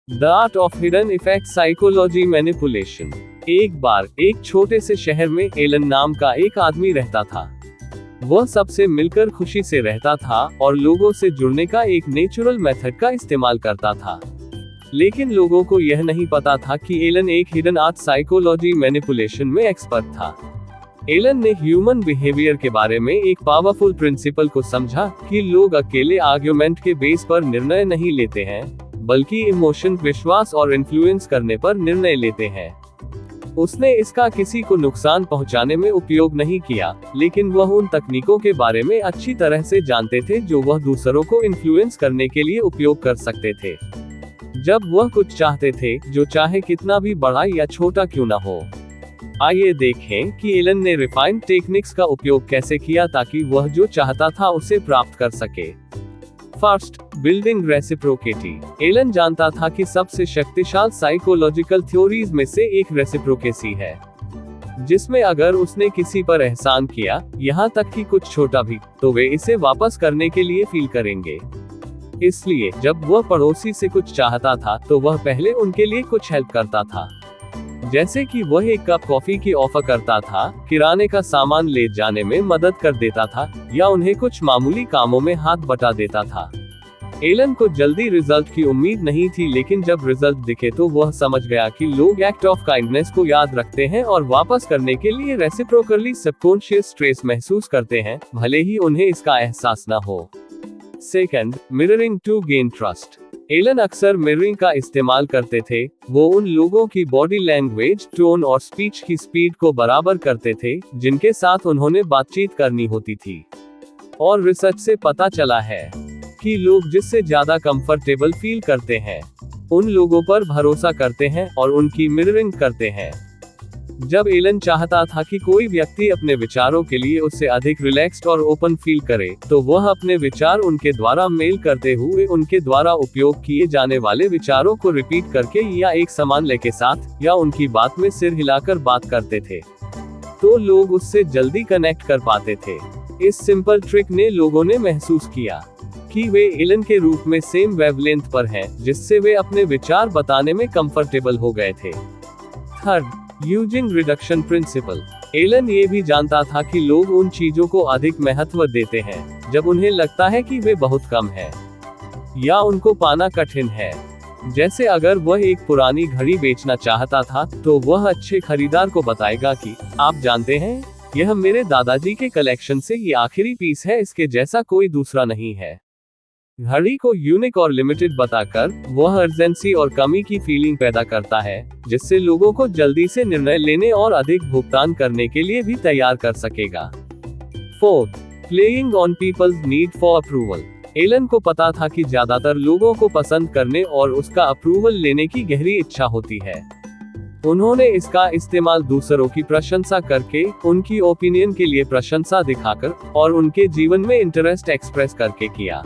The art of hidden effect psychology manipulation. एक बार एक छोटे से शहर में एलन नाम का एक आदमी रहता था। वह सबसे मिलकर खुशी से रहता था और लोगों से जुड़ने का एक नेचुरल मेथड का इस्तेमाल करता था। लेकिन लोगों को यह नहीं पता था कि एलन एक हिडन आर्ट साइकोलॉजी मैनिपुलेशन में एक्सपर्ट था। एलन ने ह्यूमन बिहेवियर के बारे में एक पावरफुल प्रिंसिपल को समझा कि लोग अकेले आर्ग्यूमेंट के बेस पर निर्णय नहीं लेते हैं, बल्कि इमोशन, विश्वास और इन्फ्लुएंस करने पर निर्णय लेते हैं। उसने इसका किसी को नुकसान पहुंचाने में उपयोग नहीं किया, लेकिन वह उन तकनीकों के बारे में अच्छी तरह से जानते थे जो वह दूसरों को इन्फ्लुएंस करने के लिए उपयोग कर सकते थे। जब वह कुछ चाहते थे, जो चाहे कितना भी बड़ा या छोटा क्यों न हो। आइए देखें कि एलन ने रिफाइंड टेक्निक्स का उपयोग कैसे किया ताकि वह जो चाहता था उसे प्राप्त कर सके। First, building रेसिप्रोकेटी। एलन जानता था कि सबसे शक्तिशाली साइकोलॉजिकल थ्योरीज में से एक रेसिप्रोकेसी है, जिसमें अगर उसने किसी पर एहसान किया, यहाँ तक कि कुछ छोटा भी, तो वे इसे वापस करने के लिए फील करेंगे। इसलिए जब वह पड़ोसी से कुछ चाहता था तो वह पहले उनके लिए कुछ हेल्प करता था, जैसे कि वह एक कप कॉफी की ऑफर करता था, किराने का सामान ले जाने में मदद कर देता था, या उन्हें कुछ मामूली कामों में हाथ बटा देता था। एलन को जल्दी रिजल्ट की उम्मीद नहीं थी, लेकिन जब रिजल्ट दिखे तो वह समझ गया कि लोग एक्ट ऑफ काइंडनेस को याद रखते हैं और वापस करने के लिए रेसिप्रोकली सबकॉन्शियस स्ट्रेस महसूस करते हैं, भले ही उन्हें इसका एहसास न हो। Second, mirroring to gain trust. Elon अक्सर मिररिंग का इस्तेमाल करते थे। वो उन लोगों की बॉडी लैंग्वेज, टोन और स्पीच की स्पीड को बराबर करते थे जिनके साथ उन्होंने बातचीत करनी होती थी। और रिसर्च से पता चला है कि लोग जिससे ज्यादा कंफर्टेबल फील करते हैं, उन लोगों पर भरोसा करते हैं और उनकी मिररिंग करते हैं। जब एलन चाहता था कि कोई व्यक्ति अपने विचारों के लिए उससे अधिक रिलैक्स्ड और ओपन फील करे, तो वह अपने विचार उनके द्वारा मेल करते हुए उनके द्वारा उपयोग किए जाने वाले विचारों को रिपीट करके या एक समान लय के साथ या उनकी बात में सिर हिलाकर बात करते थे, तो लोग उससे जल्दी कनेक्ट कर पाते थे। इस सिंपल ट्रिक ने लोगों ने महसूस किया कि वे एलन के रूप में सेम वेवलेंथ पर हैं, जिससे वे अपने विचार बताने में कंफर्टेबल हो गए थे। Third, using reduction principle. Elon ये भी जानता था कि लोग उन चीजों को अधिक महत्व देते हैं जब उन्हें लगता है कि वे बहुत कम हैं या उनको पाना कठिन है। जैसे अगर वह एक पुरानी घड़ी बेचना चाहता था, तो वह अच्छे खरीदार को बताएगा कि आप जानते हैं, यह मेरे दादाजी के कलेक्शन से ये आखिरी पीस है, इसके जैसा कोई दूसरा नहीं है। घड़ी को यूनिक और लिमिटेड बताकर वह अर्जेंसी और कमी की फीलिंग पैदा करता है, जिससे लोगों को जल्दी से निर्णय लेने और अधिक भुगतान करने के लिए भी तैयार कर सकेगा। Fourth, playing on people's need for approval. Elon को पता था कि ज्यादातर लोगों को पसंद करने और उसका अप्रूवल लेने की गहरी इच्छा होती है। उन्होंने इसका इस्तेमाल दूसरों की प्रशंसा करके, उनकी ओपिनियन के लिए प्रशंसा दिखाकर और उनके जीवन में इंटरेस्ट एक्सप्रेस करके किया।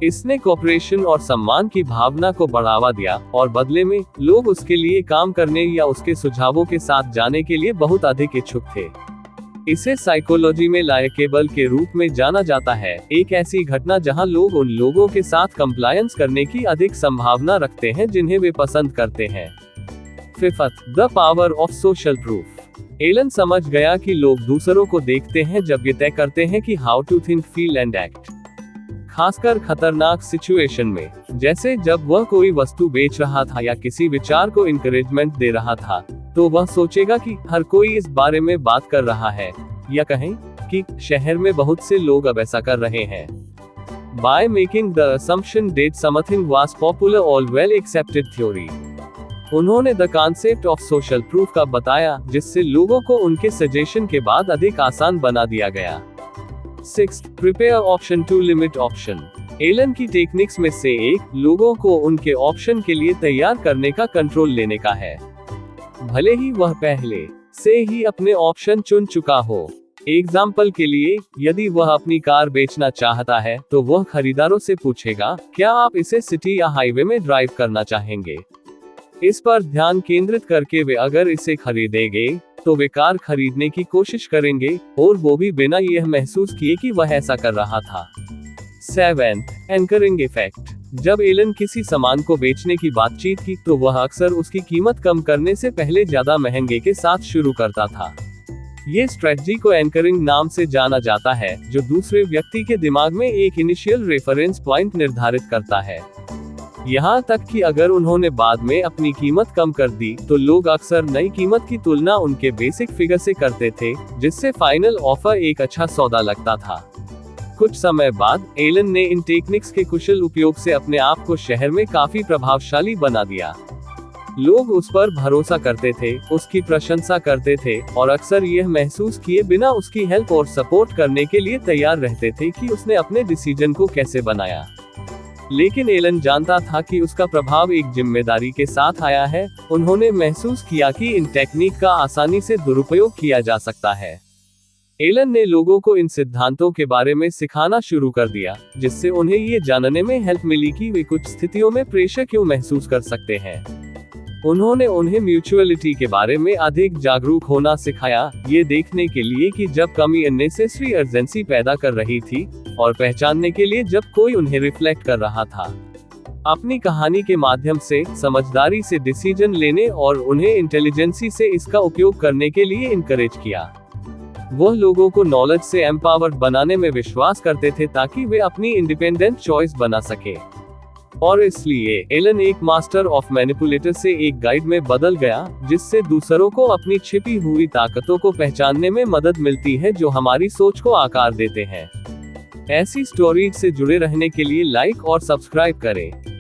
इसने कोऑपरेशन और सम्मान की भावना को बढ़ावा दिया और बदले में लोग उसके लिए काम करने या उसके सुझावों के साथ जाने के लिए बहुत अधिक इच्छुक थे। इसे साइकोलॉजी में लायकेबल के रूप में जाना जाता है, एक ऐसी घटना जहां लोग उन लोगों के साथ कंप्लायंस करने की अधिक संभावना रखते हैं जिन्हें वे पसंद करते हैं। Fifth, the power of social proof. Elon समझ गया कि लोग दूसरों को देखते हैं जब ये तय करते हैं कि how to think, feel and act. खासकर खतरनाक सिचुएशन में, जैसे जब वह कोई वस्तु बेच रहा था या किसी विचार को इंकरेजमेंट दे रहा था, तो वह सोचेगा कि हर कोई इस बारे में बात कर रहा है, या कहें कि शहर में बहुत से लोग अब ऐसा कर रहे हैं। By making the assumption that something was popular or well accepted theory, उन्होंने the concept of social proof का बताया, जिससे लोगों को उनके सजेशन के बाद अधिक आसान बना दिया गया। Sixth, prepare option to limit option. Elon की टेक्निक्स में से एक, लोगों को उनके ऑप्शन के लिए तैयार करने का कंट्रोल लेने का है, भले ही वह पहले से ही अपने ऑप्शन चुन चुका हो। एग्जाम्पल के लिए, यदि वह अपनी कार बेचना चाहता है, तो वह खरीदारों से पूछेगा, क्या आप इसे सिटी या हाईवे में ड्राइव करना चाहेंगे। इस पर ध्यान केंद्रित करके वे अगर इसे खरीदेंगे, तो वे कार खरीदने की कोशिश करेंगे, और वो भी बिना यह महसूस किए कि वह ऐसा कर रहा था। 7, एंकरिंग इफेक्ट। जब एलन किसी सामान को बेचने की बातचीत की तो वह अक्सर उसकी कीमत कम करने से पहले ज्यादा महंगे के साथ शुरू करता था। ये स्ट्रेटजी को एंकरिंग नाम से जाना जाता है, जो दूसरे व्यक्ति के दिमाग में एक इनिशियल रेफरेंस पॉइंट निर्धारित करता है। यहाँ तक कि अगर उन्होंने बाद में अपनी कीमत कम कर दी तो लोग अक्सर नई कीमत की तुलना उनके बेसिक फिगर से करते थे, जिससे फाइनल ऑफर एक अच्छा सौदा लगता था। कुछ समय बाद एलन ने इन टेक्निक्स के कुशल उपयोग से अपने आप को शहर में काफी प्रभावशाली बना दिया। लोग उस पर भरोसा करते थे, उसकी प्रशंसा करते थे और अक्सर यह महसूस किए बिना उसकी हेल्प और सपोर्ट करने के लिए तैयार रहते थे कि उसने अपने डिसीजन को कैसे बनाया। लेकिन एलन जानता था कि उसका प्रभाव एक जिम्मेदारी के साथ आया है। उन्होंने महसूस किया कि इन टेक्निक का आसानी से दुरुपयोग किया जा सकता है। एलन ने लोगों को इन सिद्धांतों के बारे में सिखाना शुरू कर दिया, जिससे उन्हें ये जानने में हेल्प मिली कि वे कुछ स्थितियों में प्रेशर क्यों महसूस कर सकते हैं। उन्होंने उन्हें म्यूचुअलिटी के बारे में अधिक जागरूक होना सिखाया, ये देखने के लिए कि जब कमी अननेसेसरी अर्जेंसी पैदा कर रही थी, और पहचानने के लिए जब कोई उन्हें रिफ्लेक्ट कर रहा था। अपनी कहानी के माध्यम से समझदारी से डिसीजन लेने और उन्हें इंटेलिजेंसी से इसका उपयोग करने के लिए इनकरेज किया। वह लोगों को नॉलेज से एम्पावर्ड बनाने में विश्वास करते थे ताकि वे अपनी इंडिपेंडेंट चॉइस बना सके। और इसलिए एलन एक मास्टर ऑफ मैनिपुलेटर से एक गाइड में बदल गया, जिससे दूसरों को अपनी छिपी हुई ताकतों को पहचानने में मदद मिलती है जो हमारी सोच को आकार देते हैं। ऐसी स्टोरीज से जुड़े रहने के लिए लाइक और सब्सक्राइब करें।